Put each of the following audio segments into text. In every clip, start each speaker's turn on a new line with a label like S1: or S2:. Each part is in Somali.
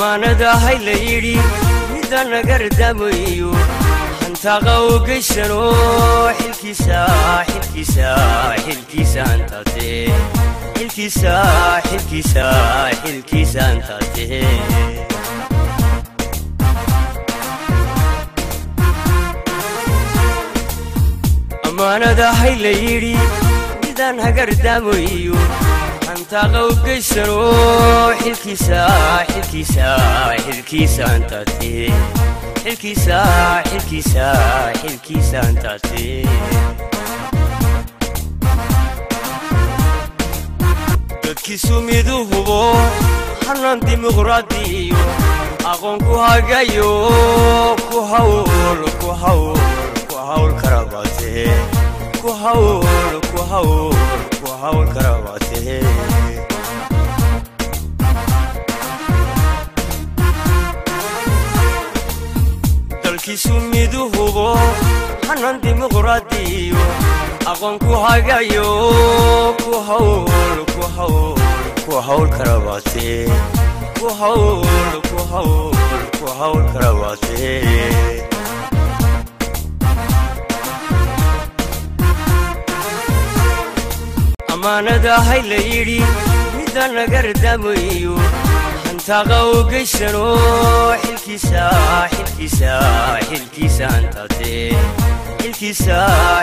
S1: أمانة هاي ليري ميدان قرداميو أنت غوقشنو حلكيسا حلكيسا حلكيسا أنت تي حلكيسا حلكيسا حلكيسا أنت تي أمانة هاي ليري ميدان قرداميو أنت غوقشنو حلكيسا حلكيسا حلكيسا أنت تي حلكيسا حلكيسا حلكيسا أنت تي dadkiisu miduhubo hanan dimuqraadiyo aqoon ku hagayo ku hawl karabate ku hawl karabate dalkiisu miduhubo hanan dimuqraadiyo aqoon ku hagayo ku hawl karabate ku hawl karabate أمانة هاي ليري ميدان قرداميو أنت غوقشنو حلكيسا حلكيسا حلكيسا أنت تي حلكيسا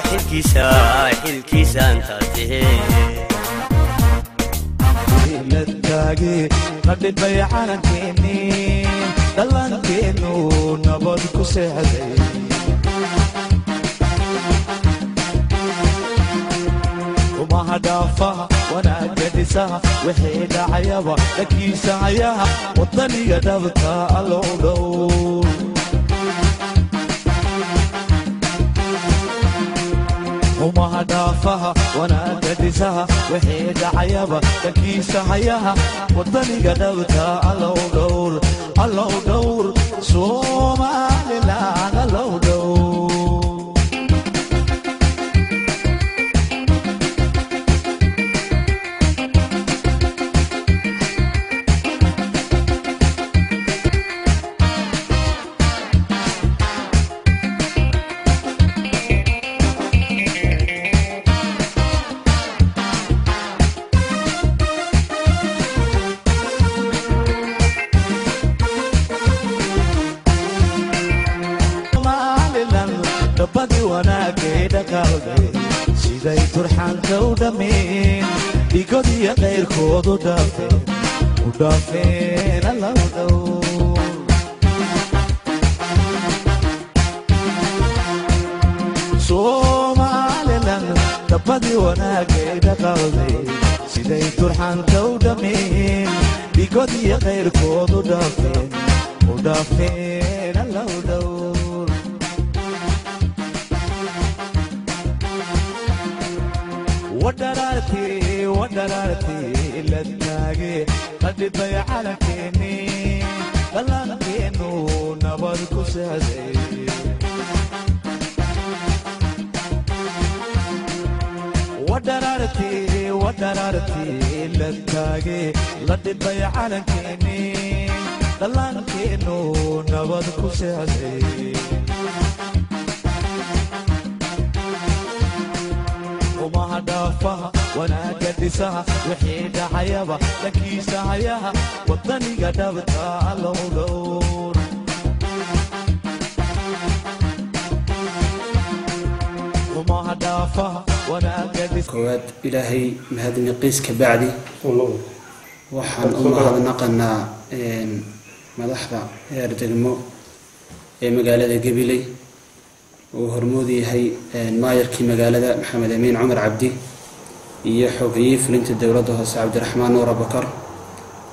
S1: حلكيسا حلكيسا أنت تي
S2: للتاقي قد بيعنا كيني دلان كينو نبضكو سهدي وما هدافها وانا قدسها وحيد عيابها لكيس عياها وطني قدبتها العلو وما هدافها وانا قدسها وحيد عيابها لكيس عياها وطني قدبتها العلو العلو صومالي لا العلو بدي وانا كيدا قلبي سيداي ترحان كودمين ديكودي غير كودو دافين ودافين الله ودو صومالي لن بدي وانا كيدا قلبي سيداي ترحان كودمين ديكودي غير كودو دافين ودافين الله ودو ودرارتي للتاقي قد بيعنا كيني دلان كينو نبضكو سهدي ودرارتي للتاقي قد بيعنا كيني دلان كينو نبضكو سهدي وما هدافها وانا قدسها وحيد عيابها لكيس عياها وطني قدبتها العلور وما هدافها وانا قدسها
S3: كواد إلهي مهدني قيس كبعدي وحن الله نقلنا مدحضة يردقمو مقالة قبيلي وهرمودي هي مايركي مقالة محمد أمين عمر عبدي يحوقي فلنت الدولة هوس عبد الرحمن نور بكر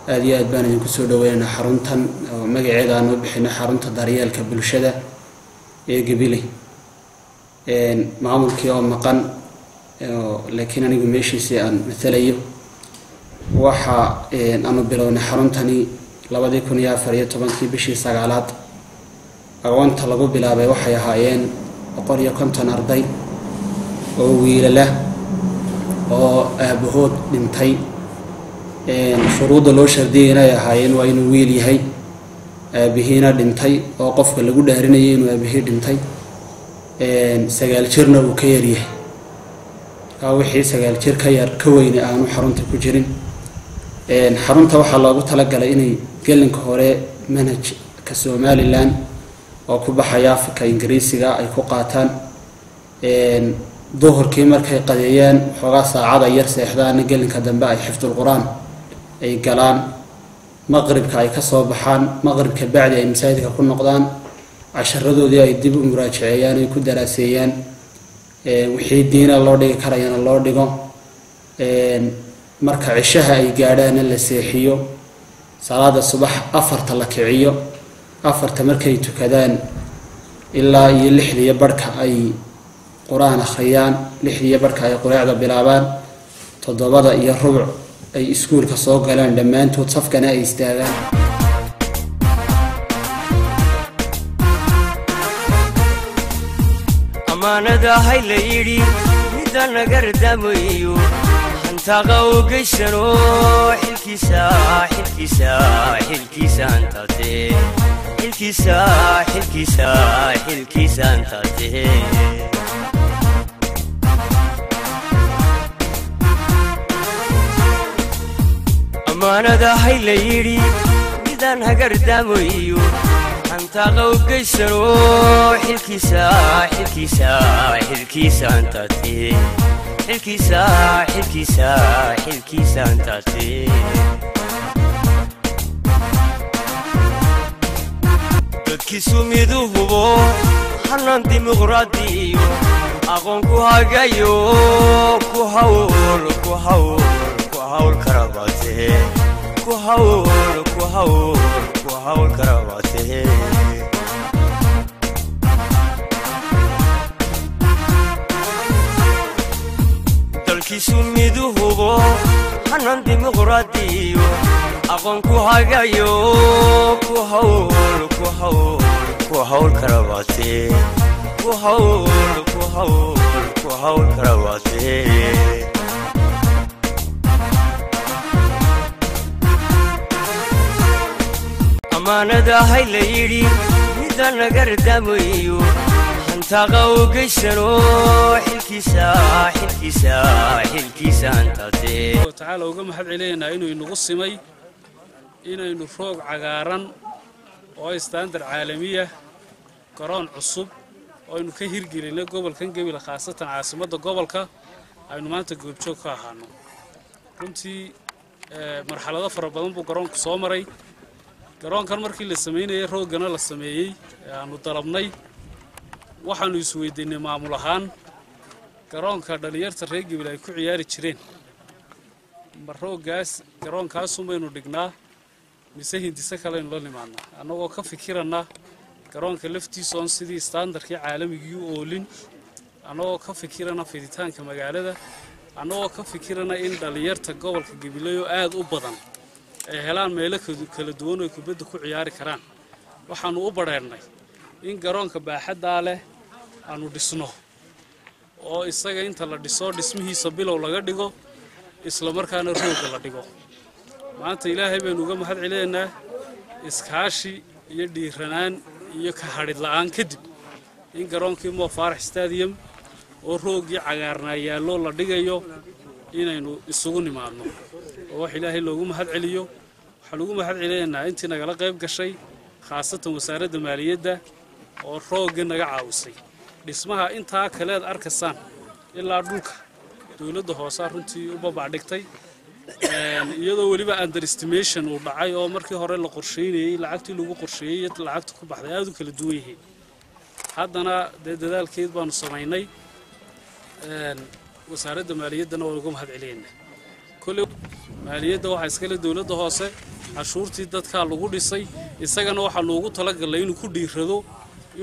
S3: هذه أدبان ينكسر دوينا حرنتا ومقعد أنه بحنا حرنتا داريال كبلشدة قبيلي معامل كيوم مقن لكن أنا ماشي سيان مثليه وحا أنا بلون حرنتني لبدي كن يا فريق طبعا كي بشي سجالات أوان طلبوا بلا بوحي هايين وقرية كنت نرضي وويل له وأبهود بنتي شروط لو شردينا يا هايين وين ويلي هاي aabihiina dhintay oo qofka lagu dhaarinayay inuu aabihii dhintay 9 jirna uu ka yaryahay wixii 9 jir ka yar ka weyn aanu xarunta ku jirin xarunta waxaa loogu talagalay inay gelinka hore manhajka Somaliland oo ku baxaya afka Ingiriisiga ay ku qaataan duhurkii markay qadeeyaan xogaa saacada yar seexdaan gelinka dambe ay xifdul quraan ay galaan maqribka ay ka soo baxaan maqribka bacdi ay masaajidka ku noqdaan casharadoodii ay dib u muraajaceeyaan ay ku daraaseeyaan wixii diina loo dhigi karayana loo dhigo marka cishaha ay gaadhaan la seexiyo salaada subax 4 la kiciyo 4 markay tukadaan ilaa iyo 6 barka ay quraan akhriyaan 6 barka ay quraacda bilaabaan 7 iyo rubuc ay iskuulka soo galaan dhammaantood safkana ay istaagaan
S1: amaanada hay la yiri midaan nagar damayo hantaqa u geysano xilkiisa antate xilkiisa antate amaanada hay la yiri midaan nagar damayo hantaqa u geysano xilkiisa antate xilkiisa antate dadkiisu miduu hubo hanaan dimuqraadiyo aqoon ku hagayo ku hawl karabate ku hawl karabate dalkiisu miduu hubo hanaan dimuqraadiyo aqoon ku hagayo ku hawl karabate ku hawl karabate amaanada hay la yiri midaan nagar damayo hantaqa u geysano xilkiisa antate
S4: تعالى uga mahad celeynaa inuu inagu simay inaynu roog cagaaran oo standard caalamiya garoon cusub oo aynu ka hirgelinay gobolkan Gabil khaasatan caasimadda gobolka aynu maanta goobjoog ka ahaano runtii marxalado fara badan buu garoonku soo maray garoonkan markii la sameeyay roogana la sameeyay aanu dalabnay waxaanu isweydiinay maamul ahaan garoonka dhalinyarta reer Gabil ay ku ciyaari jireen maroogaas garoonkaas umaynu dhignaa mise hindisa kale in loo nimaadna annagoo ka fikirana garoonka laftiisa oo sidii standardkii caalamiga u oolin annagoo ka fikirana fiditaanka magaalada annagoo ka fikirana in dhalinyarta gobolka Gabil aad u badan ay helaan meelo kala duwan oo kubadda ku ciyaari karaan waxaanu u bareernay in garoonka baaxadda leh aanu dhisno oo isaga inta la dhiso dhismihiisa bilow laga dhigo isla markaana rooga la dhigo maanta ilaahay baynu uga mahad celeynaa iskaashi iyo dhiiranaan iyo ka hadhid la'aan kadib in garoonkii Mo Farah Stadium oo roogii cagaarnaa yaallo la dhigayo inaynu isugu nimaadno oo wax ilaahay loogu mahad celiyo waxa lagu mahad celeynaa intii nagala qayb gashay khaasatan wasaaradda maaliyadda oo roogga naga caawisay dhismaha intaa kale aad arkasaan ilaa dhulka dawladda hoose runtii u babacdigtay iyadoo waliba underestimation uu dhacay oo markii hore la qorsheeyay lacagtii lagu qorsheeyay lacagta ku baxday aad u kala duwan yihiin haddana dadaalkeed baanu sameynay wasaaradda maaliyadda waa ugu mahad celeynaa kulli maaliyadda waxa iska leh dawladda hoose cashuurtii dadka lagu dhisay isagana waxa loogu talagalay inuu ku dhiirado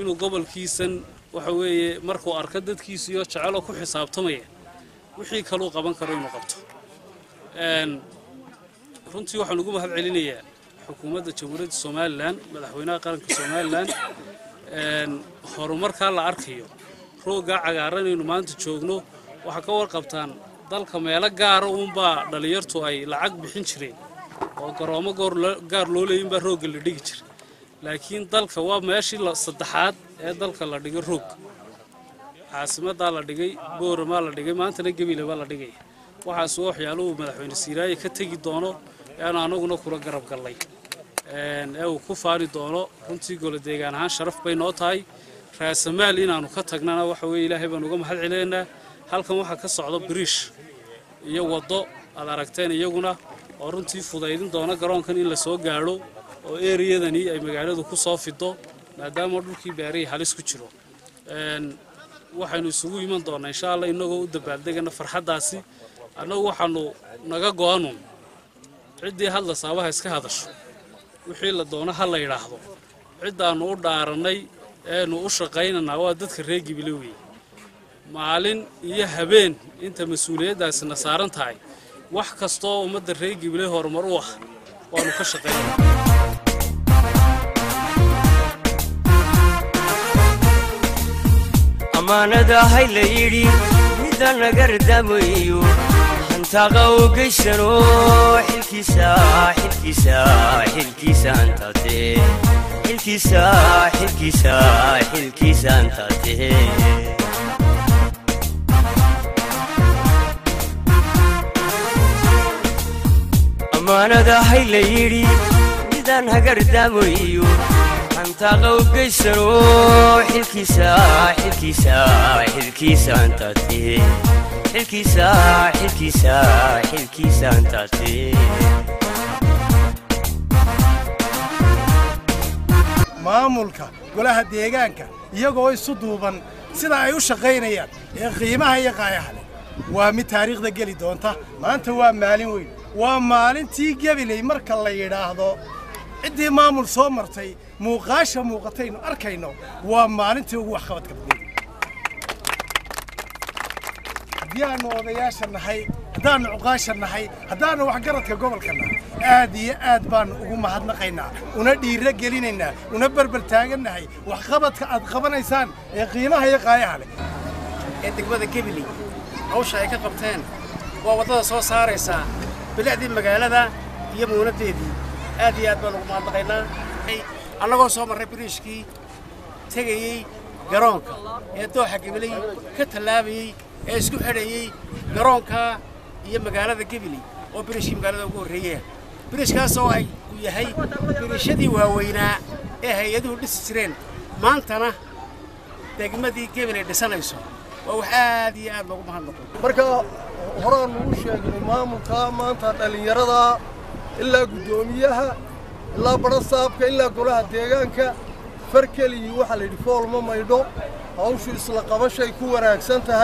S4: inuu gobolkiisan waxa weeye markuu arko dadkiisa iyo jacayl ku xisaabtamaya wixii kale uu qaban karo inuu qabto runtii waxaan ugu mahad celinayaa xukuumadda Jamhuuriyadda Soomaaliland madaxweynaha qaranka Soomaaliland horumarka la arkayo rooga cagaaran inuu maanta joogno waxa ka warqabtaan dalka meelo gaar ah baa dhalinyartu ay lacag bixin jireen oo garoomo gaar loo leeyin baa rooga la dhigi jiray laakiin dalka waa meeshii saddexaad ee dalka la dhigay roog caasimadda la dhigay boorama la dhigay maantana Gabiley baa la dhigay waxaas waxyaaluhu madaxweyne Siiraaye ka tagi doono aan anaguna kula garab galnay ee uu ku faari doono runtii gole deegaan ahaan sharaf bay noo tahay raasamaal inaanu ka tagnana waxa weeye Ilaahay baan uga mahad celeynaa halkan waxa ka socdo biriish iyo wado aad aragteen iyaguna oo runtii fudaydin doona garoonkan in la soo gaaro oo eeriyadani ay magaaladu ku soo fido maadaama dhulkii beeray halis ku jiro waxaanu isugu iman doonaa insha Allah inagoo u dabaaldegana farxadaasi annagu waxaanu naga go'aano cidii hadla saabaha iska hadasho wixii la doono hal la yiraahdo cidaanu u dhaaranay eenu u shaqaynana waa dadka reer Gabiley weey maalin iyo habeen inta mas'uuliyadaasna saaran tahay wax kasto ummadda reer Gabiley horumar u ah waanu ka shaqaynaa
S1: amaanada hay la yiri midaan naga gardamayo hantaqa u geysano xilkiisa antate xilkiisa antate amaanada hay la yiri midaan naga gardamayo hantaqa u geysano xilkiisa antate xilkiisa antate
S5: maamulka golaha deegaanka iyagoo isu duuban sida ay u shaqaynayaan ee qiimaha iyo qaayaha leh waa mid taariikhda geli doonta maanta waa maalin weyn waa maalintii Gabiley marka la yiraahdo ciddii maamul soo martay muuqaasha muuqataynu arkayno waa maalintii ugu wax qabad kabdheed diyaano odayaasha nahay hadaan uqaasha nahay hadaan wax garadka gobolka nahay aad iyo aad baan ugu mahadnaqaynaa una dhiira gelinaynaa una barbar taaganahay wax qabadka aad qabanaysaan ee qiimaha iyo qaayaha leh
S6: ee degmada Gabiley hawsha ay ka qabteen waa wadada soo saaraysa bilicdii magaalada iyo muunadeedii aad iyo aad baan ugu mahadnaqaynaa annagoo soo marray biriishkii tagayay garoonka ee dooxa Gabiley ka talaabayay ee isku xidhayay garoonka iyo magaalada Gabiley oo biriishkii magaalada ugu horeeyay biriishkaas oo ay u yahay biriishadii waaweynaa ee hay'aduhu dhisi jireen maantana degmadii Gabiley dhisanayso waa wax aad iyo aad loogu mahadnaqo
S7: marka horaan ugu sheegnay maamulka maanta dhalinyarada ilaa gudoomiyaha ilaa barasaabka ilaa golaha deegaanka farkeli waxa la yidhi fool ma maydho hawshu isla qabashay ku wanaagsan tahay